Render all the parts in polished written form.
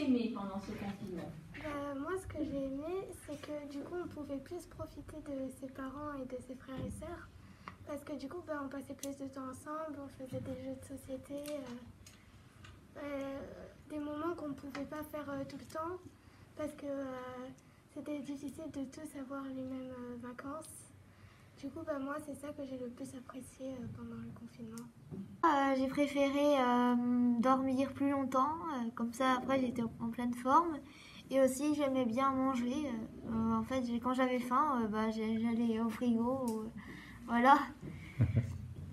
aimé pendant ce confinement? Moi, ce que j'ai aimé, c'est que du coup, on pouvait plus profiter de ses parents et de ses frères et sœurs. Parce que du coup, on passait plus de temps ensemble, on faisait des jeux de société, des moments qu'on ne pouvait pas faire tout le temps. Parce que c'était difficile de tous avoir les mêmes vacances. Du coup, moi, c'est ça que j'ai le plus apprécié pendant le confinement. J'ai préféré dormir plus longtemps, comme ça après j'étais en pleine forme. Et aussi j'aimais bien manger. En fait, quand j'avais faim, j'allais au frigo. Voilà,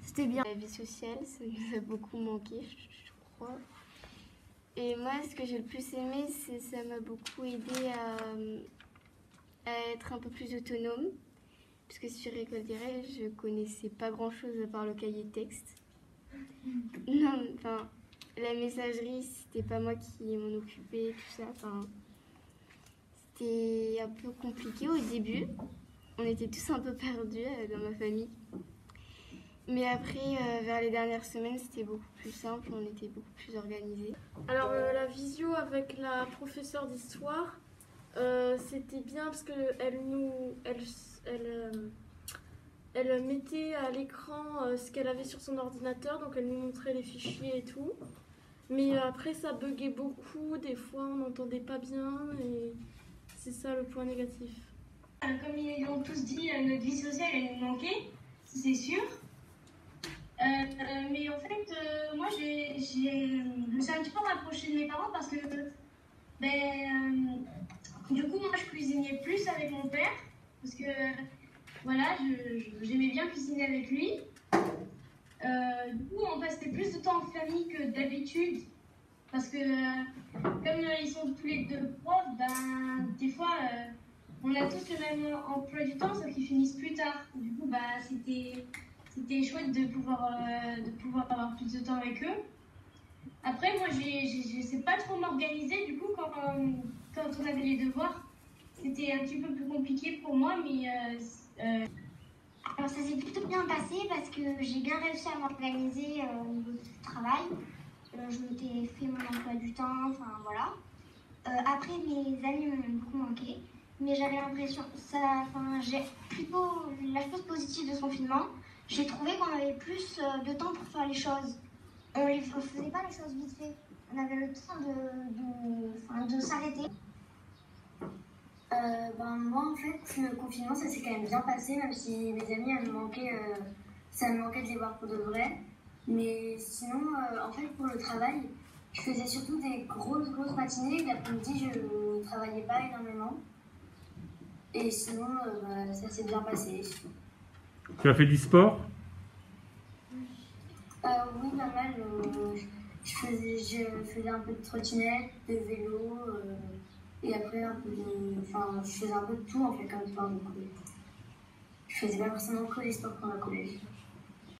c'était bien. La vie sociale, ça nous a beaucoup manqué, je crois. Et moi, ce que j'ai le plus aimé, c'est ça m'a beaucoup aidé à être un peu plus autonome. Parce que sur École des Rêves, je connaissais pas grand-chose à part le cahier de texte. Non, enfin, la messagerie, c'était pas moi qui m'en occupais, tout ça. Enfin, c'était un peu compliqué au début. On était tous un peu perdus dans ma famille. Mais après, vers les dernières semaines, c'était beaucoup plus simple, on était beaucoup plus organisés. Alors la visio avec la professeure d'histoire, c'était bien parce qu'elle elle mettait à l'écran ce qu'elle avait sur son ordinateur, donc elle nous montrait les fichiers et tout. Mais après ça buguait beaucoup, des fois on n'entendait pas bien et c'est ça le point négatif. Comme ils l'ont tous dit, notre vie sociale elle nous manquait, c'est sûr. Mais en fait, moi je me suis un petit peu rapprochée de mes parents parce que du coup moi je cuisinais plus avec mon père parce que voilà, j'aimais bien cuisiner avec lui. Du coup on passait plus de temps en famille que d'habitude parce que comme ils sont tous les deux profs, des fois on a tous le même emploi du temps sauf qu'ils finissent plus tard. Du coup c'était chouette de pouvoir avoir plus de temps avec eux. Après, moi, je sais pas trop m'organiser. Du coup, quand on avait les devoirs, c'était un petit peu plus compliqué pour moi. Mais alors, ça s'est plutôt bien passé parce que j'ai bien réussi à m'organiser au niveau du travail. Je m'étais fait mon emploi du temps, enfin voilà. Après, mes amis m'ont beaucoup manqué. Mais j'avais l'impression, j'ai plutôt la chose positive de ce confinement. J'ai trouvé qu'on avait plus de temps pour faire les choses. On ne faisait pas les choses vite fait. On avait le temps de s'arrêter. Moi, en fait, le confinement, ça s'est quand même bien passé, même si mes amis, ça me manquait de les voir pour de vrai. Mais sinon, en fait, pour le travail, je faisais surtout des grosses matinées. L'après-midi, je ne travaillais pas énormément. Et sinon, ça s'est bien passé. Tu as fait du sport? Oui, pas mal. Je faisais un peu de trottinette, de vélo, et après je faisais un peu de tout en fait comme sport. Je faisais pas forcément que les sports pendant le collège.